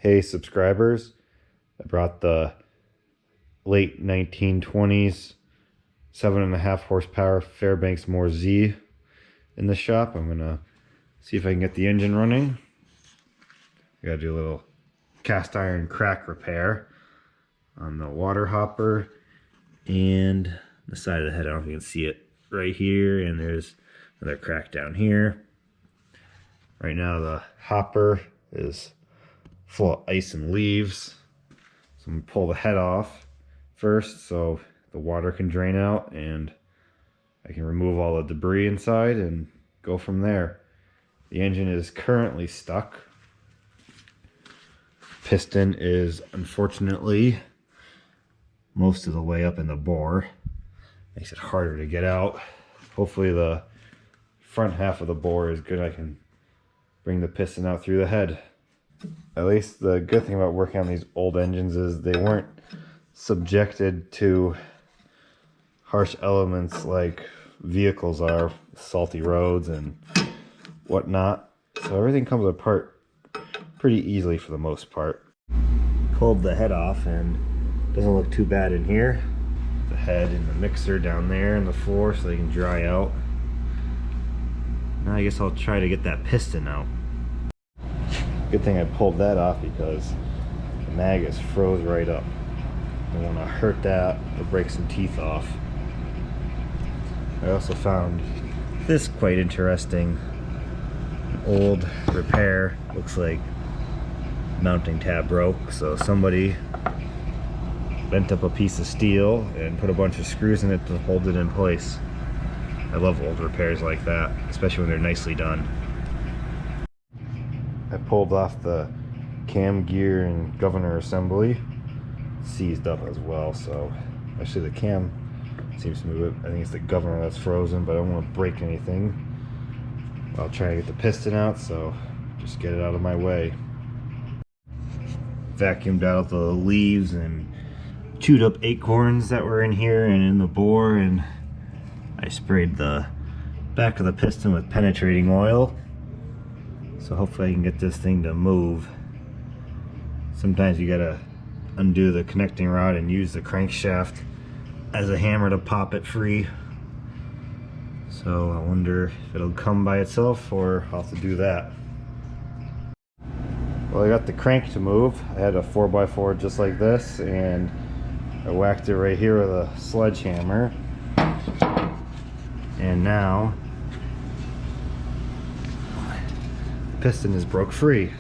Hey subscribers, I brought the late 1920s 7.5 horsepower Fairbanks Morse Z in the shop. I'm gonna see if I can get the engine running. I gotta do a little cast iron crack repair on the water hopper and the side of the head. I don't know if you can see it right here, and there's another crack down here. Right now the hopper is full of ice and leaves, so I'm gonna pull the head off first so the water can drain out and I can remove all the debris inside and go from there. The engine is currently stuck. Piston is unfortunately most of the way up in the bore. Makes it harder to get out. Hopefully the front half of the bore is good. I can bring the piston out through the head. At least the good thing about working on these old engines is they weren't subjected to harsh elements like vehicles are, salty roads and whatnot. So everything comes apart pretty easily for the most part. Pulled the head off and doesn't look too bad in here. The head and the mixer down there on the floor so they can dry out. Now I guess I'll try to get that piston out. Good thing I pulled that off because the mag is froze right up. I don't want to hurt that or break some teeth off. I also found this quite interesting. An old repair. Looks like mounting tab broke, so somebody bent up a piece of steel and put a bunch of screws in it to hold it in place. I love old repairs like that, especially when they're nicely done. I pulled off the cam gear and governor assembly. Seized up as well, so actually the cam seems to move it. I think it's the governor that's frozen, but I don't want to break anything. I'll try to get the piston out, so just get it out of my way. Vacuumed out the leaves and chewed up acorns that were in here and in the bore, and I sprayed the back of the piston with penetrating oil. So hopefully I can get this thing to move. Sometimes you gotta undo the connecting rod and use the crankshaft as a hammer to pop it free. So I wonder if it'll come by itself or I'll have to do that. Well, I got the crank to move. I had a 4x4 just like this and I whacked it right here with a sledgehammer. And now piston is broke free.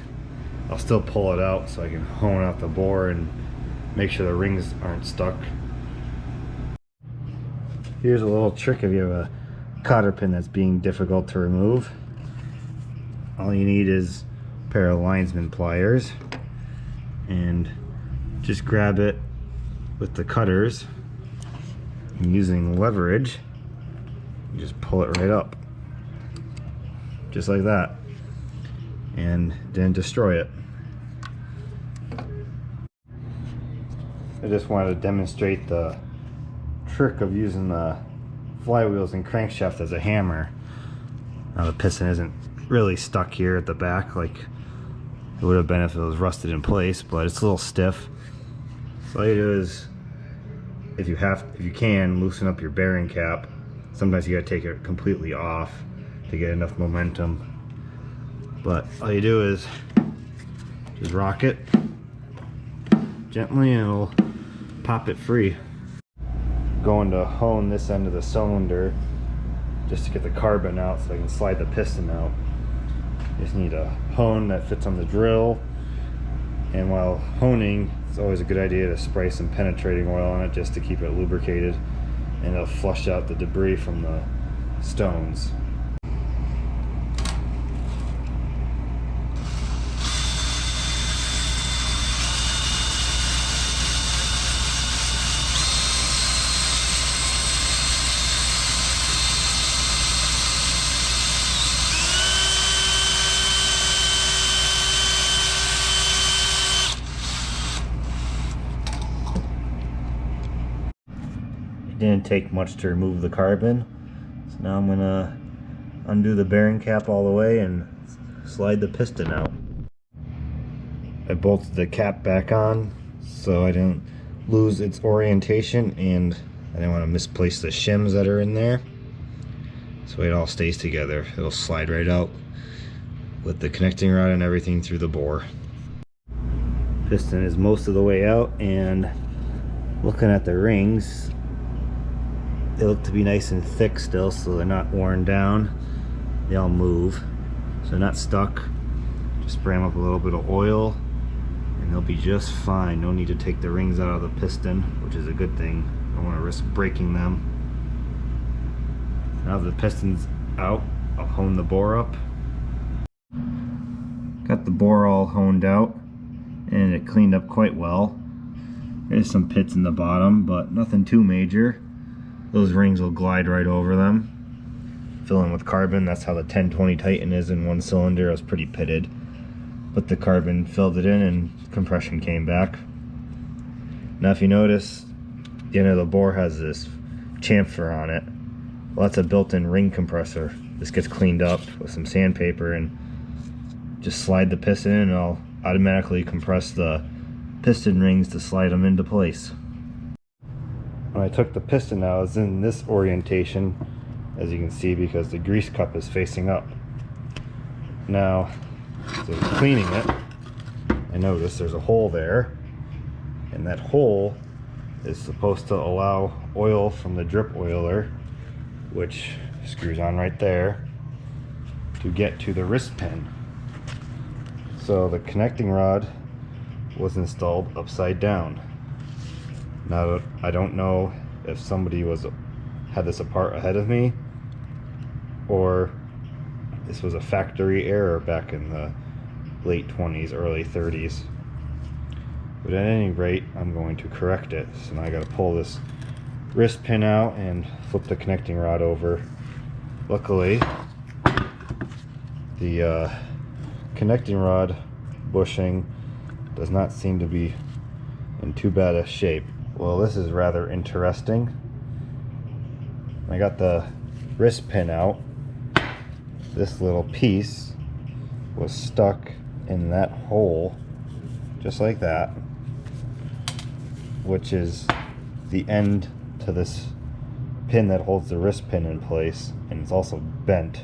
I'll still pull it out so I can hone out the bore and make sure the rings aren't stuck. Here's a little trick if you have a cotter pin that's being difficult to remove. All you need is a pair of linesman pliers and just grab it with the cutters and using leverage you just pull it right up just like that and then destroy it. I just wanted to demonstrate the trick of using the flywheels and crankshaft as a hammer. Now the piston isn't really stuck here at the back like it would have been if it was rusted in place, but it's a little stiff. So all you do is, if you can, loosen up your bearing cap. Sometimes you gotta take it completely off to get enough momentum. But all you do is just rock it gently and it'll pop it free. Going to hone this end of the cylinder just to get the carbon out so I can slide the piston out. Just need a hone that fits on the drill, and while honing it's always a good idea to spray some penetrating oil on it just to keep it lubricated, and it'll flush out the debris from the stones. Didn't take much to remove the carbon, so now I'm gonna undo the bearing cap all the way and slide the piston out. I bolted the cap back on so I didn't lose its orientation, and I didn't want to misplace the shims that are in there. So it all stays together. It'll slide right out with the connecting rod and everything through the bore. Piston is most of the way out, and looking at the rings, they look to be nice and thick still, so they're not worn down. They all move, so they're not stuck. Just spray them up a little bit of oil and they'll be just fine. No need to take the rings out of the piston, which is a good thing. I don't want to risk breaking them. Now that the piston's out, I'll hone the bore up. Got the bore all honed out and it cleaned up quite well. There's some pits in the bottom, but nothing too major. Those rings will glide right over them. Fill in with carbon. That's how the 1020 Titan is in one cylinder. It was pretty pitted, but the carbon filled it in and compression came back. Now if you notice, the end of the bore has this chamfer on it. Well, that's a built-in ring compressor. This gets cleaned up with some sandpaper and just slide the piston in, and I'll automatically compress the piston rings to slide them into place. When I took the piston out, it's in this orientation, as you can see, because the grease cup is facing up. Now, so cleaning it, I noticed there's a hole there, and that hole is supposed to allow oil from the drip oiler, which screws on right there, to get to the wrist pin. So the connecting rod was installed upside down. Now I don't know if somebody had this apart ahead of me, or this was a factory error back in the late 20s, early 30s. But at any rate, I'm going to correct it. So now I got to pull this wrist pin out and flip the connecting rod over. Luckily, the connecting rod bushing does not seem to be in too bad a shape. Well, this is rather interesting. I got the wrist pin out. This little piece was stuck in that hole, just like that, which is the end to this pin that holds the wrist pin in place, and it's also bent,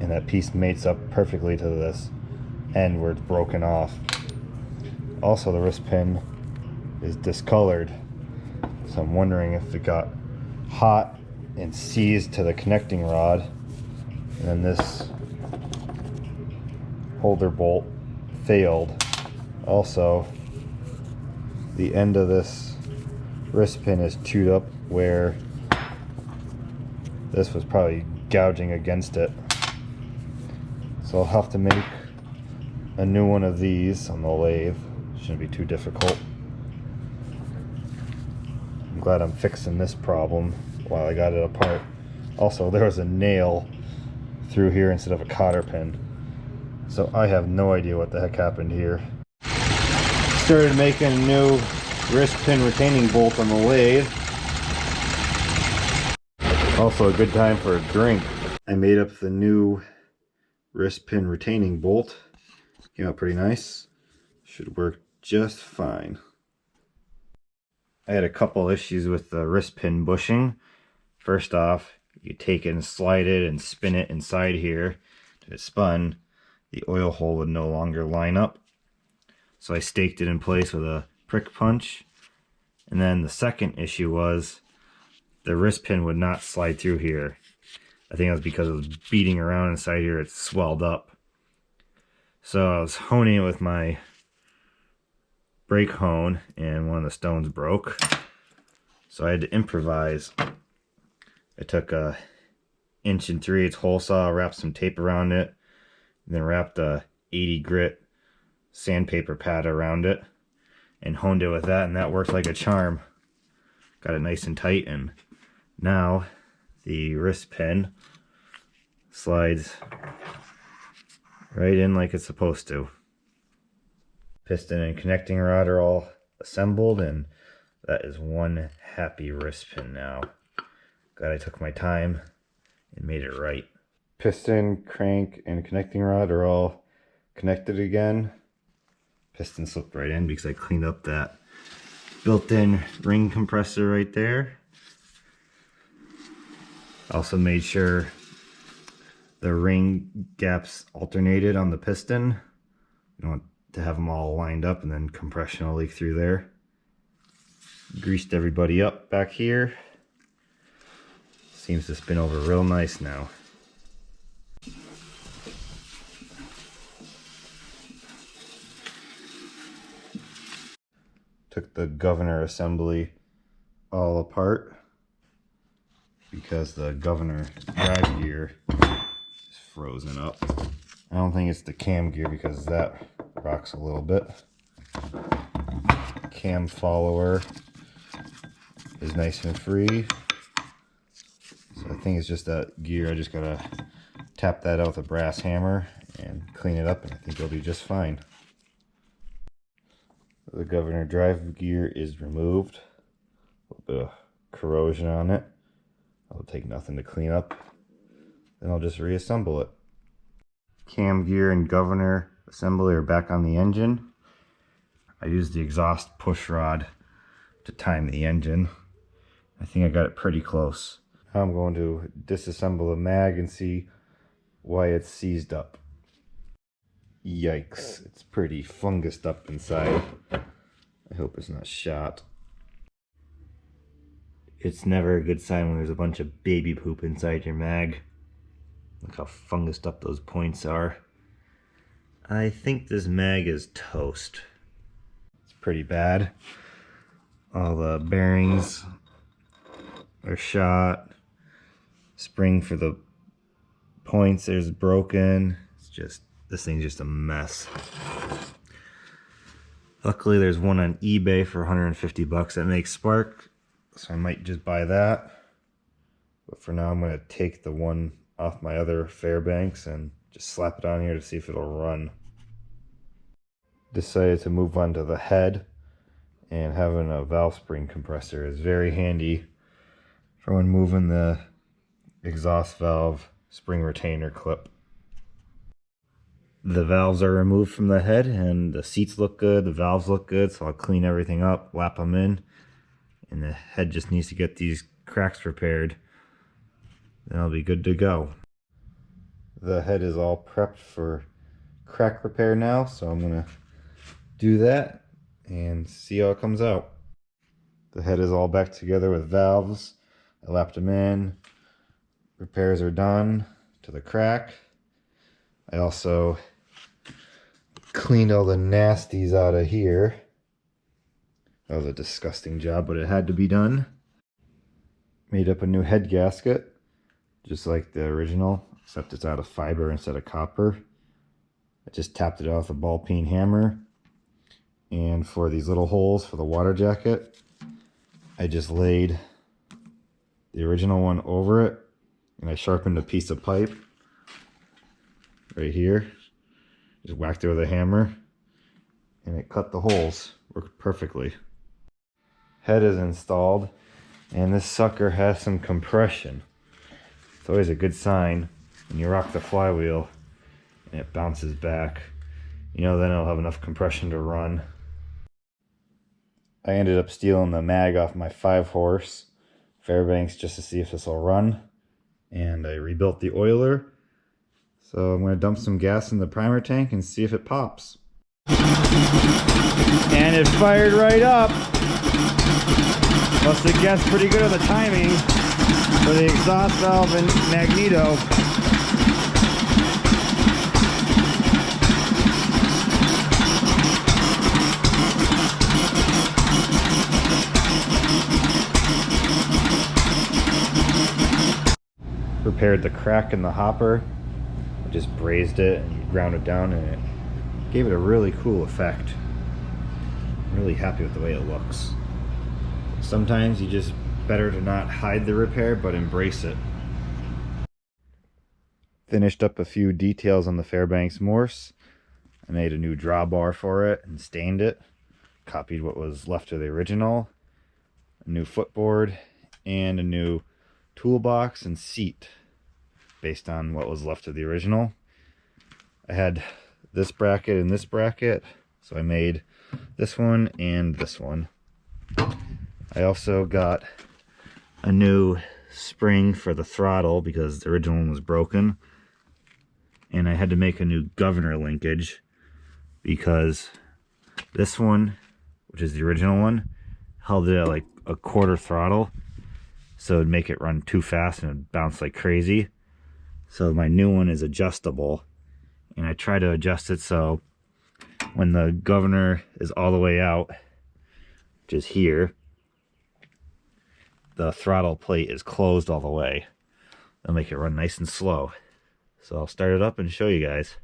and that piece mates up perfectly to this end where it's broken off. Also, the wrist pin is discolored, so I'm wondering if it got hot and seized to the connecting rod, and then this holder bolt failed. Also, the end of this wrist pin is chewed up where this was probably gouging against it. So I'll have to make a new one of these on the lathe. Shouldn't be too difficult. I'm glad I'm fixing this problem while I got it apart. Also, there was a nail through here instead of a cotter pin, so I have no idea what the heck happened here. Started making a new wrist pin retaining bolt on the lathe. Also a good time for a drink. I made up the new wrist pin retaining bolt. Came out pretty nice. Should work just fine. I had a couple issues with the wrist pin bushing. First off, you take it and slide it and spin it inside here. If it spun, the oil hole would no longer line up. So I staked it in place with a prick punch. And then the second issue was the wrist pin would not slide through here. I think it was because it was beating around inside here, it swelled up. So I was honing it with my brake hone, and one of the stones broke. So I had to improvise. I took a 1 3/8" hole saw, wrapped some tape around it, and then wrapped a 80 grit sandpaper pad around it and honed it with that, and that worked like a charm. Got it nice and tight, and now the wrist pin slides right in like it's supposed to. Piston and connecting rod are all assembled, and that is one happy wrist pin now. Glad I took my time and made it right. Piston, crank, and connecting rod are all connected again. Piston slipped right in because I cleaned up that built-in ring compressor right there. Also made sure the ring gaps alternated on the piston. You don't want to have them all lined up and then compression will leak through there. Greased everybody up back here. Seems to spin over real nice now. Took the governor assembly all apart because the governor drive gear is frozen up. I don't think it's the cam gear because that rocks a little bit. Cam follower is nice and free. So I think it's just that gear. I just gotta tap that out with a brass hammer and clean it up and I think it'll be just fine. The governor drive gear is removed. A little bit of corrosion on it. It'll take nothing to clean up. Then I'll just reassemble it. Cam gear and governor assembly are back on the engine. I used the exhaust push rod to time the engine. I think I got it pretty close. Now I'm going to disassemble the mag and see why it's seized up. Yikes, it's pretty fungused up inside. I hope it's not shot. It's never a good sign when there's a bunch of baby poop inside your mag. Look how fungused up those points are. I think this mag is toast. It's pretty bad. All the bearings are shot. Spring for the points is broken. It's just, this thing's just a mess. Luckily there's one on eBay for 150 bucks that makes spark, so I might just buy that. But for now I'm going to take the one off my other Fairbanks and just slap it on here to see if it'll run. Decided to move on to the head, and having a valve spring compressor is very handy for when moving the exhaust valve spring retainer clip. The valves are removed from the head and the seats look good, the valves look good, so I'll clean everything up, lap them in, and the head just needs to get these cracks repaired. Then I'll be good to go. The head is all prepped for crack repair now, so I'm gonna do that and see how it comes out. The head is all back together with valves. I lapped them in. Repairs are done to the crack. I also cleaned all the nasties out of here. That was a disgusting job, but it had to be done. Made up a new head gasket, just like the original, except it's out of fiber instead of copper. I just tapped it off with a ball peen hammer. And for these little holes for the water jacket, I just laid the original one over it, and I sharpened a piece of pipe right here. Just whacked it with a hammer, and it cut the holes. Worked perfectly. Head is installed, and this sucker has some compression. It's always a good sign when you rock the flywheel and it bounces back. You know, then it'll have enough compression to run. I ended up stealing the mag off my 5-horse Fairbanks just to see if this will run. And I rebuilt the oiler. So I'm going to dump some gas in the primer tank and see if it pops. And it fired right up. Must have guessed pretty good on the timing for the exhaust valve and magneto. Repaired the crack in the hopper. I just brazed it and ground it down, and it gave it a really cool effect. I'm really happy with the way it looks. Sometimes you just better to not hide the repair, but embrace it. Finished up a few details on the Fairbanks Morse. I made a new drawbar for it and stained it. Copied what was left of the original. A new footboard and a new toolbox and seat based on what was left of the original. I had this bracket and this bracket So I made this one and this one. I also got a new spring for the throttle because the original one was broken. And I had to make a new governor linkage because this one, which is the original one, held it at like a quarter throttle. So it'd make it run too fast and it'd bounce like crazy. So my new one is adjustable. And I try to adjust it so when the governor is all the way out, which is here, the throttle plate is closed all the way. That'll make it run nice and slow. So I'll start it up and show you guys.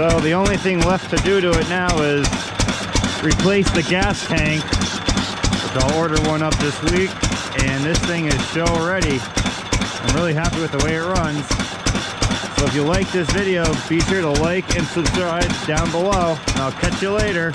So the only thing left to do to it now is replace the gas tank, which I'll order one up this week, and this thing is show ready. I'm really happy with the way it runs. So if you like this video, be sure to like and subscribe down below, and I'll catch you later.